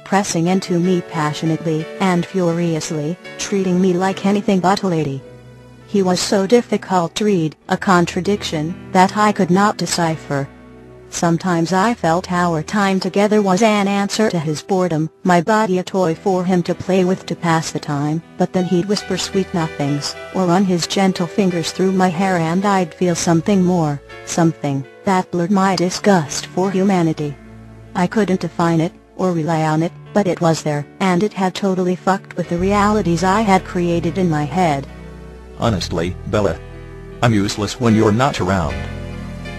pressing into me passionately and furiously, treating me like anything but a lady. He was so difficult to read, a contradiction that I could not decipher. Sometimes I felt our time together was an answer to his boredom, my body a toy for him to play with to pass the time, but then he'd whisper sweet nothings, or run his gentle fingers through my hair and I'd feel something more, something that blurred my disgust for humanity. I couldn't define it, or rely on it, but it was there, and it had totally fucked with the realities I had created in my head. Honestly, Bella, I'm useless when you're not around.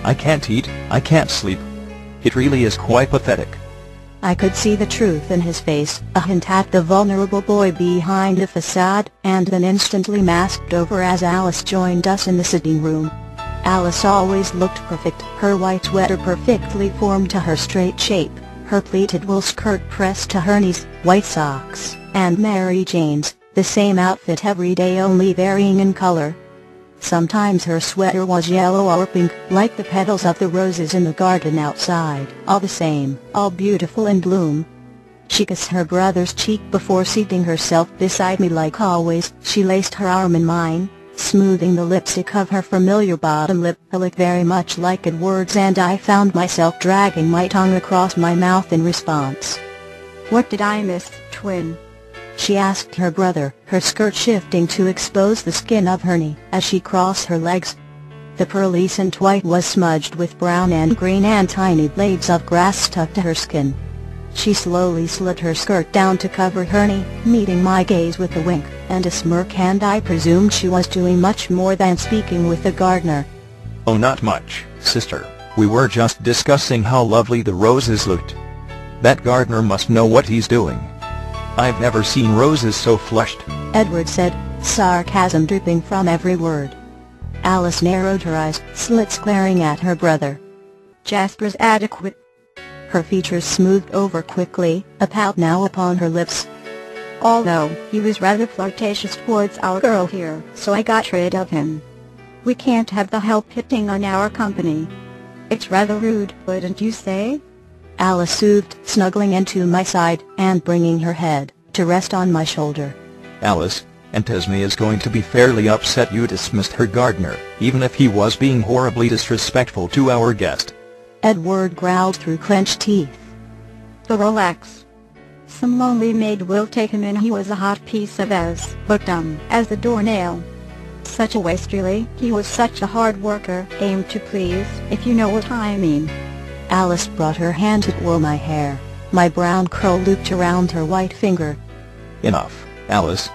I can't eat, I can't sleep. It really is quite pathetic. I could see the truth in his face, a hint at the vulnerable boy behind the facade, and then instantly masked over as Alice joined us in the sitting room. Alice always looked perfect, her white sweater perfectly formed to her straight shape, her pleated wool skirt pressed to her knees, white socks, and Mary Jane's, the same outfit every day only varying in color. Sometimes her sweater was yellow or pink, like the petals of the roses in the garden outside, all the same, all beautiful in bloom. She kissed her brother's cheek before seating herself beside me like always. She laced her arm in mine, smoothing the lipstick of her familiar bottom lip, a look very much like Edward's, and I found myself dragging my tongue across my mouth in response. "What did I miss, twin?" she asked her brother, her skirt shifting to expose the skin of her knee as she crossed her legs. The pearlescent white was smudged with brown and green and tiny blades of grass stuck to her skin. She slowly slid her skirt down to cover her knee, meeting my gaze with a wink and a smirk, and I presumed she was doing much more than speaking with the gardener. "Oh, not much, sister. We were just discussing how lovely the roses looked. That gardener must know what he's doing. I've never seen roses so flushed," Edward said, sarcasm dripping from every word. Alice narrowed her eyes, slits glaring at her brother. "Jasper's adequate." Her features smoothed over quickly, a pout now upon her lips. "Although he was rather flirtatious towards our girl here, so I got rid of him. We can't have the help hitting on our company. It's rather rude, wouldn't you say?" Alice soothed, snuggling into my side and bringing her head to rest on my shoulder. "Alice, Aunt Esme is going to be fairly upset you dismissed her gardener, even if he was being horribly disrespectful to our guest." Edward growled through clenched teeth. "But relax. Some lonely maid will take him in. He was a hot piece of ass, but dumb as the doornail. Such a waste really. He was such a hard worker, aimed to please, if you know what I mean." Alice brought her hand to twirl my hair. My brown curl looped around her white finger. "Enough, Alice,"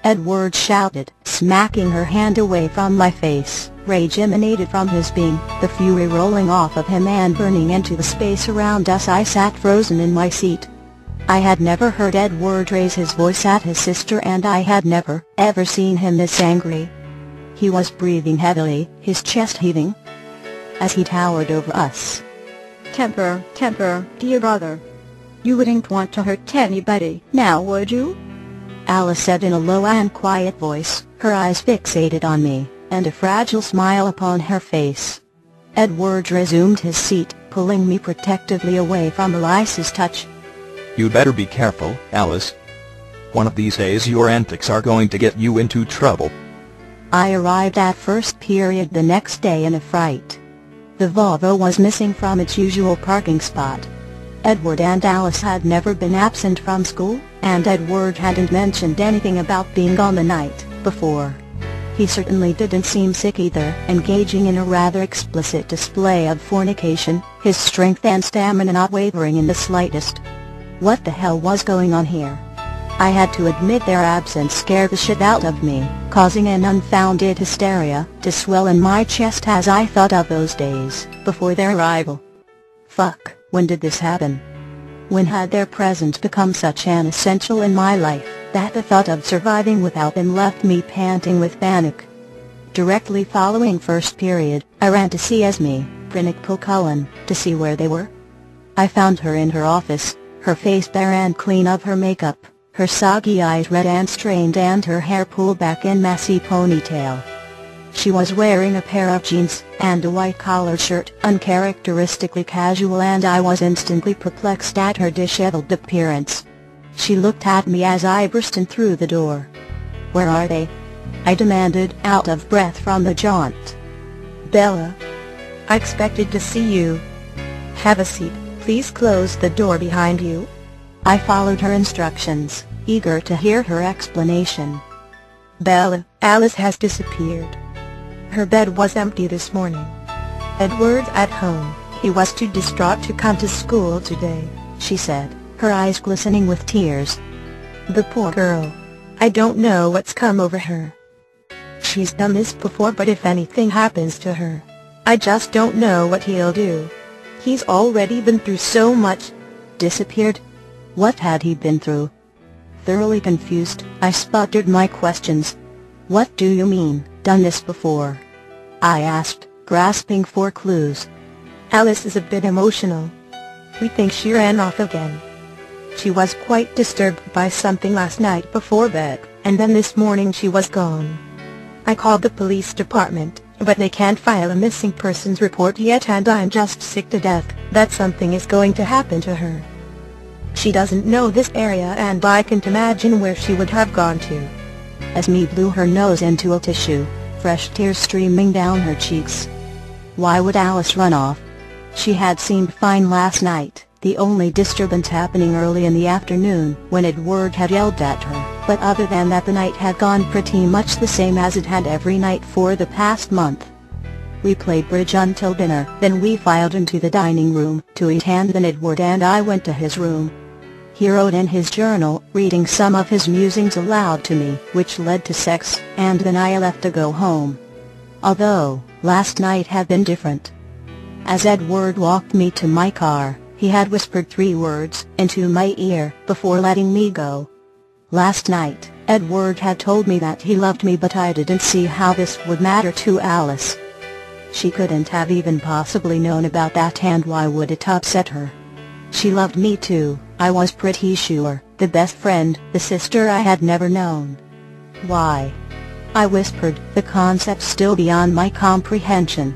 Edward shouted, smacking her hand away from my face. Rage emanated from his being, the fury rolling off of him and burning into the space around us. I sat frozen in my seat. I had never heard Edward raise his voice at his sister, and I had never, ever seen him this angry. He was breathing heavily, his chest heaving, as he towered over us. Temper, dear brother. You wouldn't want to hurt anybody, now would you?" Alice said in a low and quiet voice, her eyes fixated on me, and a fragile smile upon her face. Edward resumed his seat, pulling me protectively away from Elise's touch. "You'd better be careful, Alice. One of these days your antics are going to get you into trouble." I arrived at first period the next day in a fright. The Volvo was missing from its usual parking spot. Edward and Alice had never been absent from school, and Edward hadn't mentioned anything about being on the night before. He certainly didn't seem sick either, engaging in a rather explicit display of fornication, his strength and stamina not wavering in the slightest. What the hell was going on here? I had to admit their absence scared the shit out of me, causing an unfounded hysteria to swell in my chest as I thought of those days before their arrival. Fuck, when did this happen? When had their presence become such an essential in my life that the thought of surviving without them left me panting with panic? Directly following first period, I ran to see Esme, Pinnacle Cullen, to see where they were. I found her in her office, her face bare and clean of her makeup, her soggy eyes red and strained, and her hair pulled back in messy ponytail. She was wearing a pair of jeans and a white collared shirt, uncharacteristically casual, and I was instantly perplexed at her disheveled appearance. She looked at me as I burst in through the door. "Where are they?" I demanded, out of breath from the jaunt. "Bella, I expected to see you. Have a seat, please close the door behind you." I followed her instructions, eager to hear her explanation. "Bella, Alice has disappeared. Her bed was empty this morning. Edward's at home, he was too distraught to come to school today," she said, her eyes glistening with tears. "The poor girl. I don't know what's come over her. She's done this before, but if anything happens to her, I just don't know what he'll do. He's already been through so much." Disappeared? What had he been through? Thoroughly confused, I sputtered my questions. "What do you mean, done this before?" I asked, grasping for clues. "Alice is a bit emotional. We think she ran off again. She was quite disturbed by something last night before bed, and then this morning she was gone. I called the police department, but they can't file a missing persons report yet, and I'm just sick to death that something is going to happen to her. She doesn't know this area, and I can't imagine where she would have gone to." Esme blew her nose into a tissue, fresh tears streaming down her cheeks. Why would Alice run off? She had seemed fine last night, the only disturbance happening early in the afternoon when Edward had yelled at her, but other than that the night had gone pretty much the same as it had every night for the past month. We played bridge until dinner, then we filed into the dining room to eat, and then Edward and I went to his room. He wrote in his journal, reading some of his musings aloud to me, which led to sex, and then I left to go home. Although, last night had been different. As Edward walked me to my car, he had whispered 3 words into my ear before letting me go. Last night, Edward had told me that he loved me, but I didn't see how this would matter to Alice. She couldn't have even possibly known about that, and why would it upset her? She loved me too, I was pretty sure, the best friend, the sister I had never known. Why? I whispered, the concept still beyond my comprehension.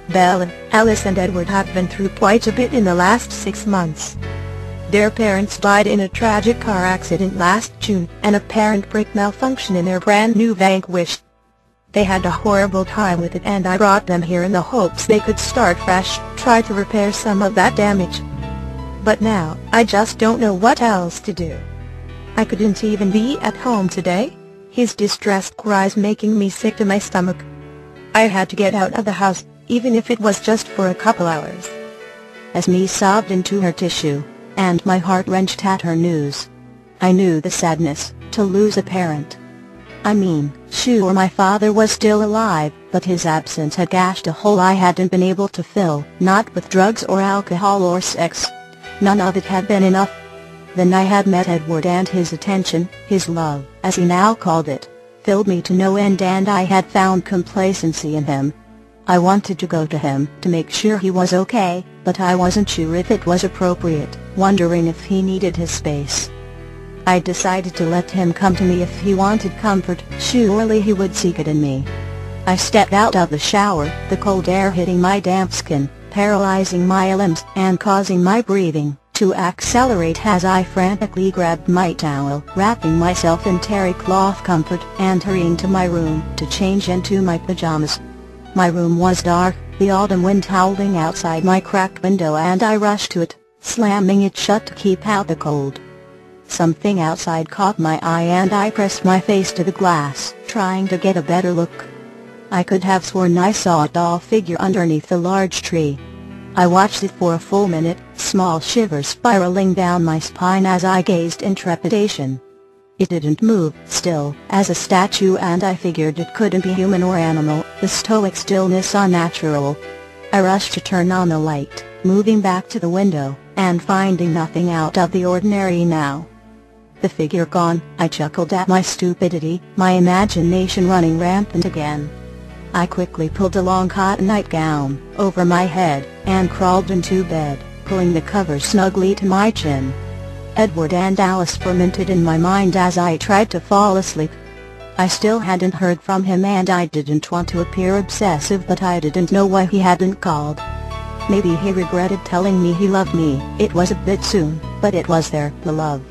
"Bella, Alice and Edward have been through quite a bit in the last 6 months. Their parents died in a tragic car accident last June, and apparent brake malfunction in their brand new Vanquish. They had a horrible time with it, and I brought them here in the hopes they could start fresh, try to repair some of that damage. But now, I just don't know what else to do. I couldn't even be at home today. His distressed cries making me sick to my stomach. I had to get out of the house, even if it was just for a couple hours." Esme sobbed into her tissue, and my heart wrenched at her news. I knew the sadness, to lose a parent. I mean, sure, my father was still alive, but his absence had gashed a hole I hadn't been able to fill, not with drugs or alcohol or sex. None of it had been enough. Then I had met Edward, and his attention, his love, as he now called it, filled me to no end, and I had found complacency in him. I wanted to go to him to make sure he was okay, but I wasn't sure if it was appropriate, wondering if he needed his space. I decided to let him come to me if he wanted comfort. Surely he would seek it in me. I stepped out of the shower, the cold air hitting my damp skin, paralyzing my limbs and causing my breathing to accelerate as I frantically grabbed my towel, wrapping myself in terry cloth comfort, and hurrying to my room to change into my pajamas. My room was dark, the autumn wind howling outside my cracked window, and I rushed to it, slamming it shut to keep out the cold. Something outside caught my eye, and I pressed my face to the glass, trying to get a better look. I could have sworn I saw a tall figure underneath the large tree. I watched it for a full minute, small shivers spiraling down my spine as I gazed in trepidation. It didn't move, still as a statue, and I figured it couldn't be human or animal, the stoic stillness unnatural. I rushed to turn on the light, moving back to the window, and finding nothing out of the ordinary now. The figure gone, I chuckled at my stupidity, my imagination running rampant again. I quickly pulled a long cotton nightgown over my head, and crawled into bed, pulling the covers snugly to my chin. Edward and Alice fermented in my mind as I tried to fall asleep. I still hadn't heard from him, and I didn't want to appear obsessive, but I didn't know why he hadn't called. Maybe he regretted telling me he loved me. It was a bit soon, but it was there, the love.